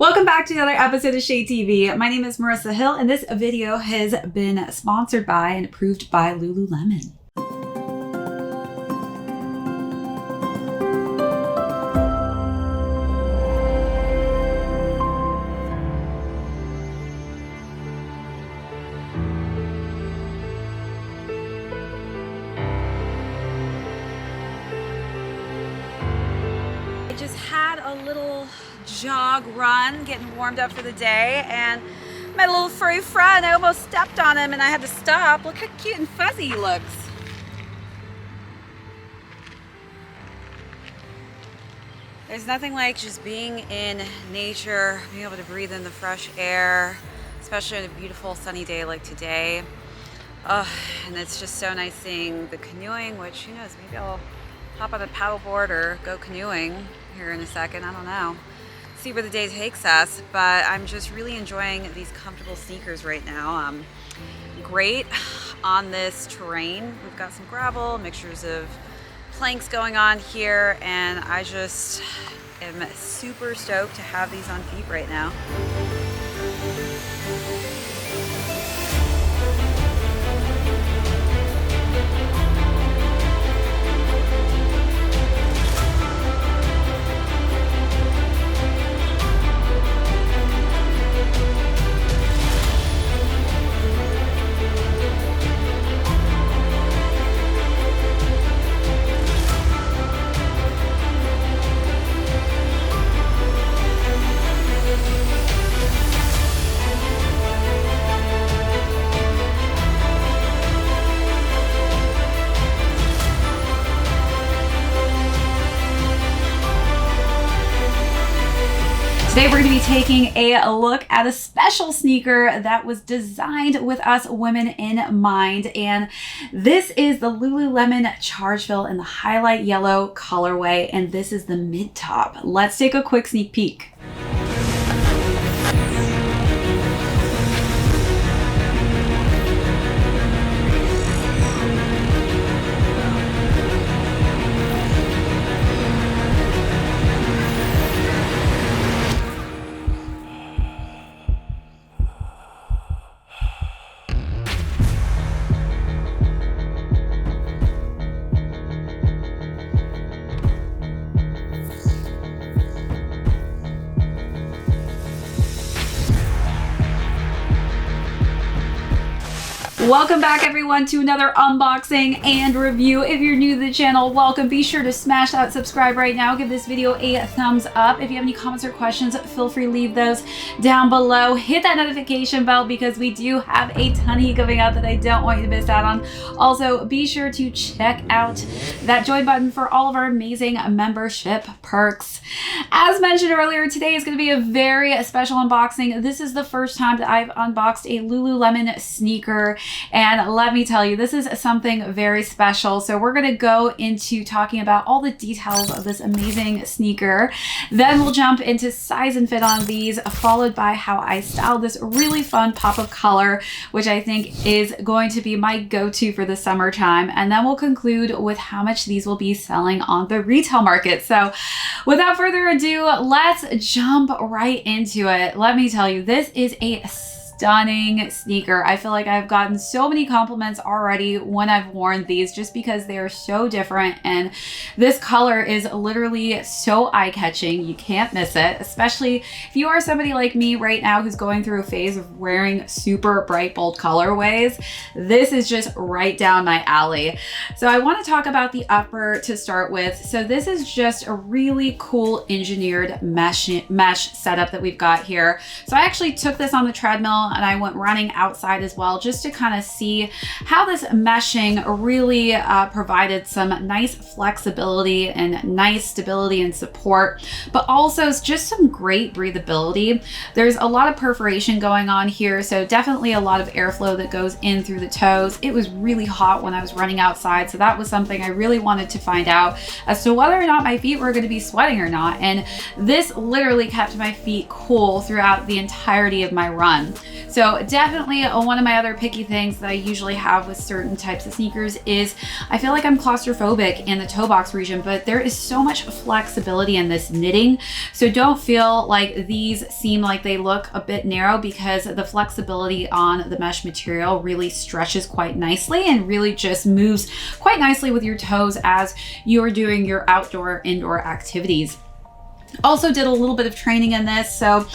Welcome back to another episode of Shade TV. My name is Marissa Hill, and this video has been sponsored by and approved by Lululemon. I just had a little jog run, getting warmed up for the day, and met a little furry friend. I almost stepped on him and I had to stop. Look how cute and fuzzy he looks. There's nothing like just being in nature, being able to breathe in the fresh air, especially on a beautiful sunny day like today. And it's just so nice seeing the canoeing, which, who knows, maybe I'll hop on a paddleboard or go canoeing here in a second. I don't know. See where the day takes us, but I'm just really enjoying these comfortable sneakers right now. Great on this terrain. We've got some gravel, mixtures of planks going on here, and I just am super stoked to have these on feet right now. Today we're going to be taking a look at a special sneaker that was designed with us women in mind, and this is the Lululemon Chargefeel in the highlight yellow colorway, and this is the mid top. Let's take a quick sneak peek. Welcome back everyone to another unboxing and review. If you're new to the channel, welcome. Be sure to smash that subscribe right now. Give this video a thumbs up. If you have any comments or questions, feel free to leave those down below. Hit that notification bell because we do have a ton coming out that I don't want you to miss out on. Also, be sure to check out that join button for all of our amazing membership perks. As mentioned earlier, today is going to be a very special unboxing. This is the first time that I've unboxed a Lululemon sneaker. And let me tell you, this is something very special. So we're going to go into talking about all the details of this amazing sneaker. Then we'll jump into size and fit on these, followed by how I styled this really fun pop of color, which I think is going to be my go-to for the summertime. And then we'll conclude with how much these will be selling on the retail market. So without further ado, let's jump right into it. Let me tell you, this is a stunning sneaker. I feel like I've gotten so many compliments already when I've worn these just because they are so different, and this color is literally so eye-catching. You can't miss it, especially if you are somebody like me right now who's going through a phase of wearing super bright, bold colorways. This is just right down my alley. So I want to talk about the upper to start with. So this is just a really cool engineered mesh setup that we've got here. So I actually took this on the treadmill and I went running outside as well, just to kind of see how this meshing really provided some nice flexibility and nice stability and support, but also just some great breathability. There's a lot of perforation going on here, so definitely a lot of airflow that goes in through the toes. It was really hot when I was running outside, so that was something I really wanted to find out as to whether or not my feet were going to be sweating or not, and this literally kept my feet cool throughout the entirety of my run. So definitely one of my other picky things that I usually have with certain types of sneakers is I feel like I'm claustrophobic in the toe box region, but there is so much flexibility in this knitting. So don't feel like these seem like they look a bit narrow, because the flexibility on the mesh material really stretches quite nicely and really just moves quite nicely with your toes as you're doing your outdoor, indoor activities. Also did a little bit of training in this, so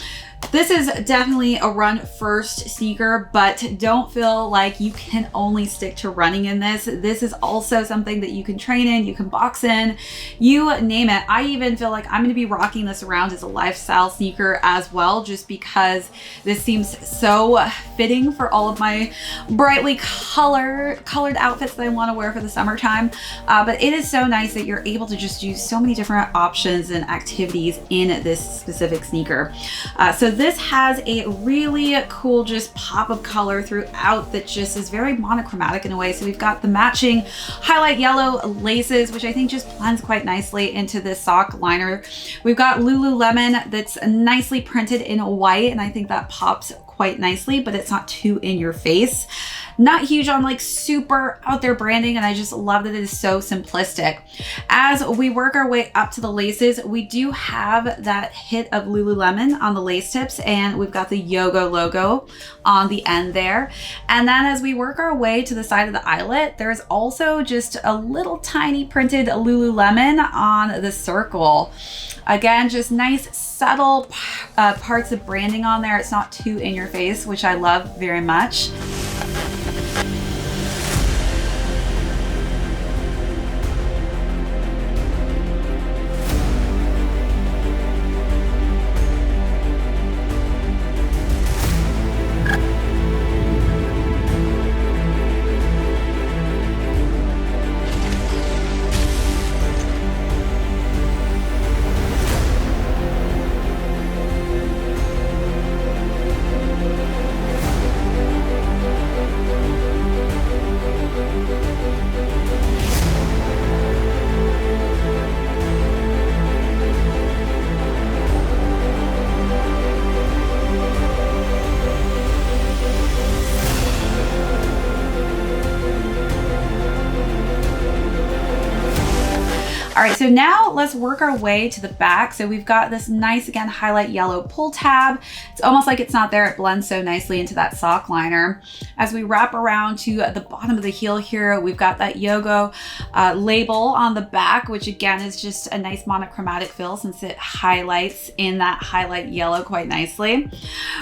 this is definitely a run first sneaker, but don't feel like you can only stick to running in this. This is also something that you can train in, you can box in, you name it. I even feel like I'm going to be rocking this around as a lifestyle sneaker as well, just because this seems so fitting for all of my brightly colored outfits that I want to wear for the summertime. But it is so nice that you're able to just do so many different options and activities in this specific sneaker. So this has a really cool just pop of color throughout that just is very monochromatic in a way. So we've got the matching highlight yellow laces, which I think just blends quite nicely into this sock liner. We've got Lululemon that's nicely printed in white, and I think that pops quite nicely, but it's not too in your face. Not huge on like super out there branding, and I just love that it is so simplistic. As we work our way up to the laces, we do have that hit of Lululemon on the lace tips, and we've got the Yoga logo on the end there. And then as we work our way to the side of the eyelet, there's also just a little tiny printed Lululemon on the circle. Again, just nice subtle parts of branding on there. It's not too in your face, which I love very much. All right, so now let's work our way to the back. So we've got this nice, again, highlight yellow pull tab. It's almost like it's not there. It blends so nicely into that sock liner. As we wrap around to the bottom of the heel here, we've got that Yoga label on the back, which again is just a nice monochromatic feel since it highlights in that highlight yellow quite nicely.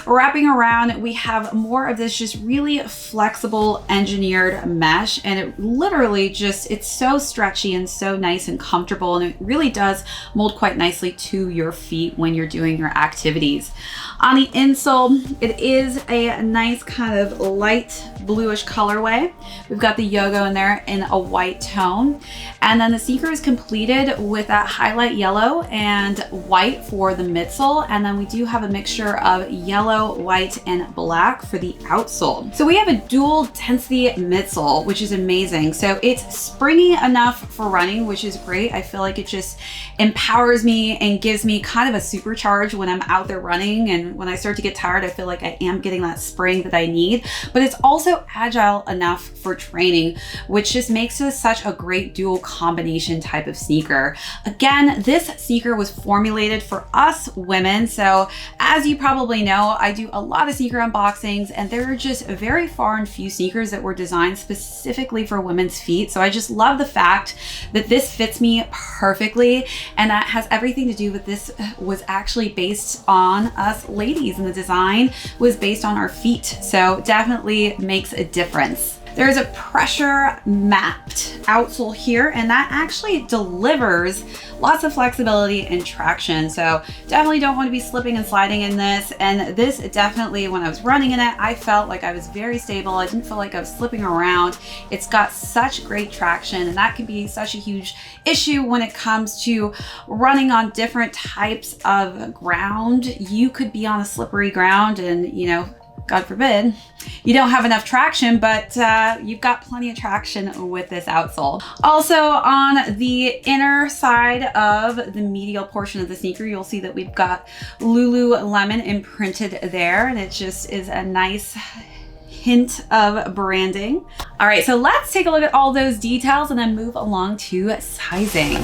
Wrapping around, we have more of this just really flexible engineered mesh, and it literally just, it's so stretchy and so nice and comfortable, and it really does mold quite nicely to your feet when you're doing your activities. On the insole, it is a nice kind of light bluish colorway. We've got the Yoga in there in a white tone, and then the sneaker is completed with that highlight yellow and white for the midsole, and then we do have a mixture of yellow, white, and black for the outsole. So we have a dual density midsole, which is amazing. So it's springy enough for running, which is great. I feel like it just empowers me and gives me kind of a supercharge when I'm out there running, and when I start to get tired, I feel like I am getting that spring that I need. But it's also agile enough for training, which just makes this such a great dual combination type of sneaker. Again, this sneaker was formulated for us women. So as you probably know, I do a lot of sneaker unboxings, and there are just very far and few sneakers that were designed specifically for women's feet. So I just love the fact that this fits me perfectly, and that has everything to do with this was actually based on us ladies, and the design was based on our feet. So definitely makes a difference. There's a pressure mapped outsole here, and that actually delivers lots of flexibility and traction. So definitely don't want to be slipping and sliding in this. And this definitely, when I was running in it, I felt like I was very stable. I didn't feel like I was slipping around. It's got such great traction, and that can be such a huge issue when it comes to running on different types of ground. You could be on a slippery ground and, you know, God forbid, you don't have enough traction, but you've got plenty of traction with this outsole. Also on the inner side of the medial portion of the sneaker, you'll see that we've got Lululemon imprinted there, and it just is a nice hint of branding. All right, so let's take a look at all those details and then move along to sizing.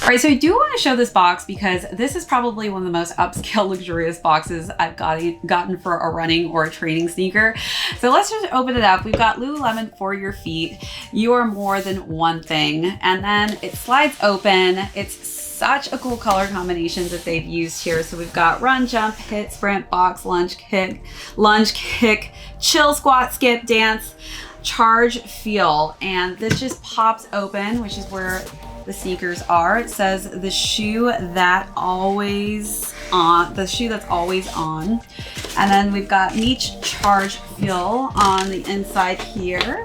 All right, so I do want to show this box because this is probably one of the most upscale, luxurious boxes I've gotten for a running or a training sneaker. So let's just open it up. We've got Lululemon for your feet. You are more than one thing. And then it slides open. It's such a cool color combination that they've used here. So we've got run, jump, hit, sprint, box, lunge, kick, chill, squat, skip, dance, charge, feel. And this just pops open, which is where the sneakers are. It says the shoe that's always on. And then we've got Chargefeel on the inside here.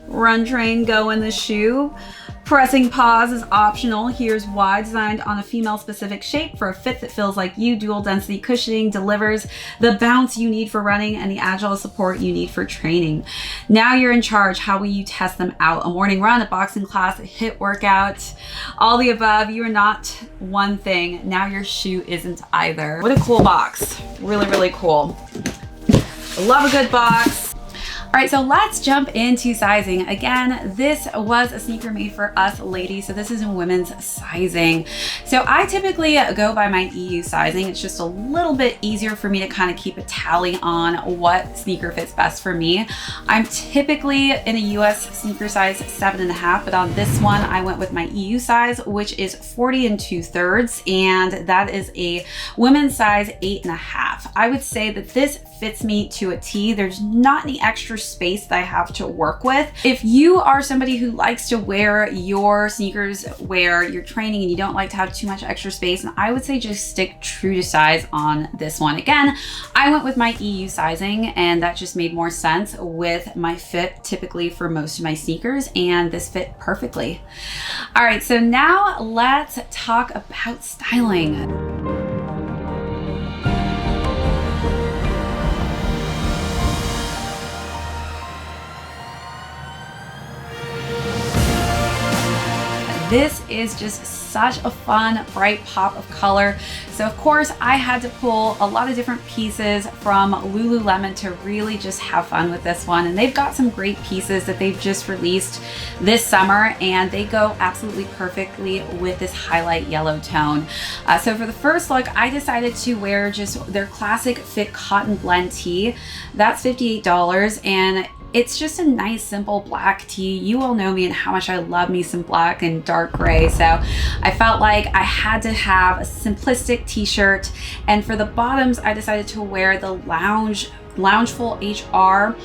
Run, train, go in the shoe. Pressing pause is optional. Here's why. Designed on a female specific shape for a fit that feels like you. Dual density cushioning delivers the bounce you need for running and the agile support you need for training. Now you're in charge. How will you test them out? A morning run, a boxing class, a HIIT workout, all the above. You are not one thing. Now your shoe isn't either. What a cool box. Really, really cool. I love a good box. All right, so let's jump into sizing. Again, this was a sneaker made for us ladies, so this is in women's sizing. So I typically go by my EU sizing. It's just a little bit easier for me to kind of keep a tally on what sneaker fits best for me. I'm typically in a US sneaker size 7.5, but on this one, I went with my EU size, which is 40 2/3, and that is a women's size 8.5. I would say that this fits me to a T. There's not any extra space that I have to work with. If you are somebody who likes to wear your sneakers where you're training and you don't like to have too much extra space, and I would say just stick true to size on this one. Again, I went with my EU sizing and that just made more sense with my fit typically for most of my sneakers, and this fit perfectly. All right, so now let's talk about styling. This is just such a fun, bright pop of color. So of course I had to pull a lot of different pieces from Lululemon to really just have fun with this one. And they've got some great pieces that they've just released this summer, and they go absolutely perfectly with this highlight yellow tone. So for the first look, I decided to wear just their classic fit cotton blend tee. That's $58, and it's just a nice, simple black tee. You all know me and how much I love me some black and dark gray. So I felt like I had to have a simplistic t-shirt. And for the bottoms, I decided to wear the Loungeful HR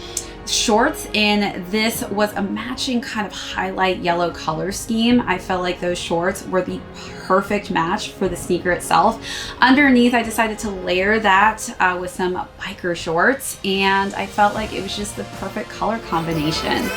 shorts, and this was a matching kind of highlight yellow color scheme. I felt like those shorts were the perfect match for the sneaker itself. Underneath, I decided to layer that with some biker shorts, and I felt like it was just the perfect color combination.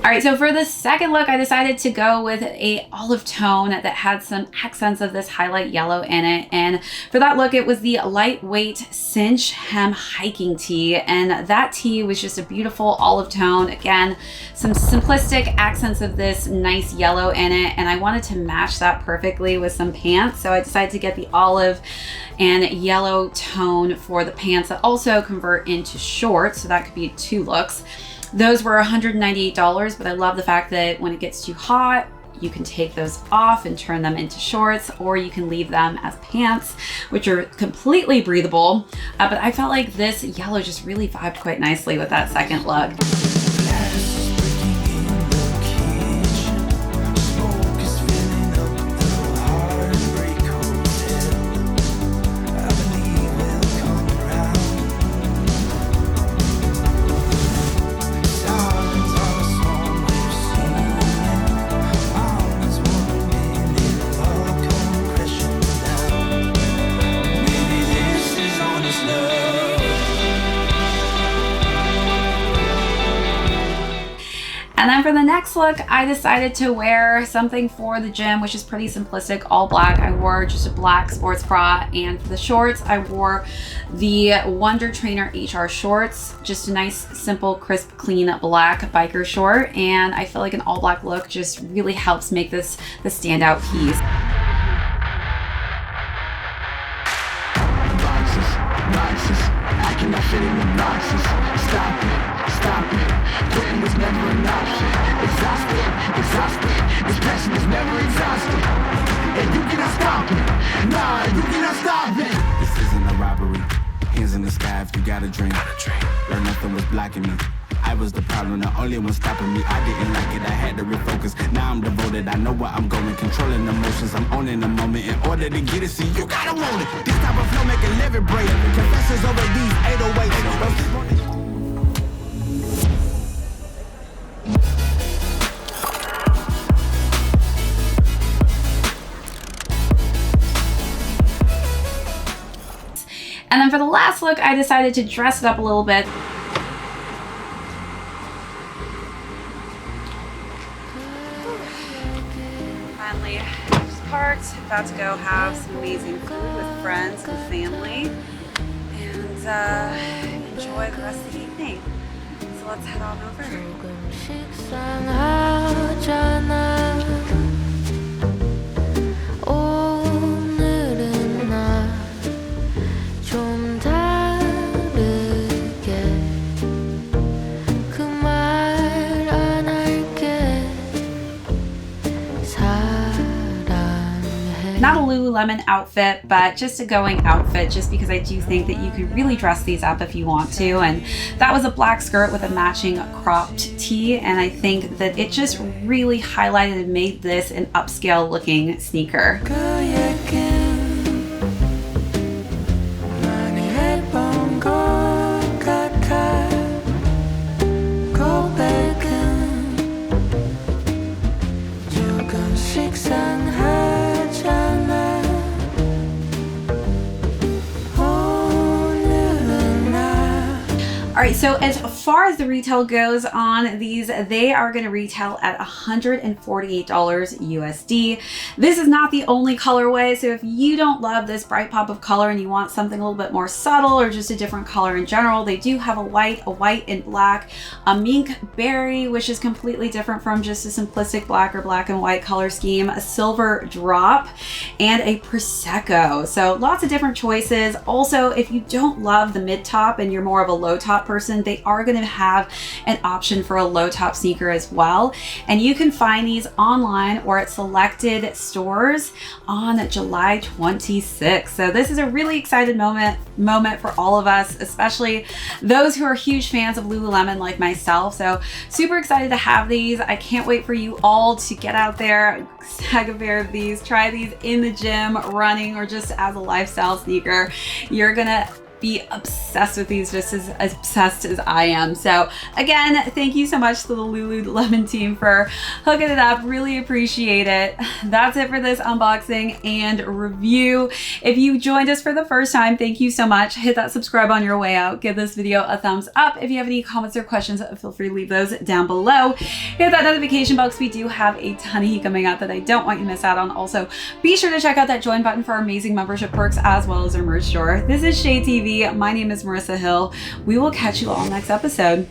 All All right, so for the second look, I decided to go with a olive tone that had some accents of this highlight yellow in it. And for that look, it was the lightweight Cinch hem hiking tee. And that tee was just a beautiful olive tone. Again, some simplistic accents of this nice yellow in it. And I wanted to match that perfectly with some pants. So I decided to get the olive and yellow tone for the pants that also convert into shorts. So that could be 2 looks. Those were $198, but I love the fact that when it gets too hot, you can take those off and turn them into shorts, or you can leave them as pants, which are completely breathable. But I felt like this yellow just really vibed quite nicely with that second look. And then for the next look, I decided to wear something for the gym, which is pretty simplistic, all black. I wore just a black sports bra, and for the shorts, I wore the Wunder Trainer HR shorts, just a nice, simple, crisp, clean black biker short. And I feel like an all black look just really helps make this the standout piece. I cannot fit in the boxes. Stop it. Quitting was never an option. Exhausted. This passion is never exhausted. And you cannot stop it. Nah, you cannot stop it. This isn't a robbery. Hands in the sky if you got a dream. Learn nothing was blocking me. I was the problem, the only one stopping me. I didn't like it, I had to refocus. Now I'm devoted, I know where I'm going. Controlling emotions, I'm owning the moment. In order to get it, see, you gotta want it. This type of flow make a living break. Confessions over these 808s. And then for the last look, I decided to dress it up a little bit. Finally, just parked, about to go have some amazing food with friends and family, and enjoy the rest of the evening. So let's head on over. Not a Lululemon outfit, but just a going outfit, just because I do think that you could really dress these up if you want to. And that was a black skirt with a matching cropped tee, and I think that it just really highlighted and made this an upscale looking sneaker. All right, so as far as the retail goes on these, they are going to retail at $148 USD. This is not the only colorway, so if you don't love this bright pop of color and you want something a little bit more subtle or just a different color in general, they do have a white and black, a mink berry, which is completely different from just a simplistic black or black and white color scheme, a silver drop, and a Prosecco. So lots of different choices. Also, if you don't love the mid top and you're more of a low top person, they are going to have an option for a low top sneaker as well. And you can find these online or at selected stores on July 26th. So this is a really excited moment for all of us, especially those who are huge fans of Lululemon like myself. So super excited to have these. I can't wait for you all to get out there, snag a pair of these, try these in the gym, running, or just as a lifestyle sneaker. You're gonna be obsessed with these, just as obsessed as I am. So again, thank you so much to the Lululemon team for hooking it up. Really appreciate it. That's it for this unboxing and review. If you joined us for the first time, thank you so much. Hit that subscribe on your way out. Give this video a thumbs up. If you have any comments or questions, feel free to leave those down below. Hit that notification box. We do have a ton of heat coming out that I don't want you to miss out on. Also, be sure to check out that join button for our amazing membership perks as well as our merch store. This is Shay TV. My name is Marissa Hill. We will catch you all next episode.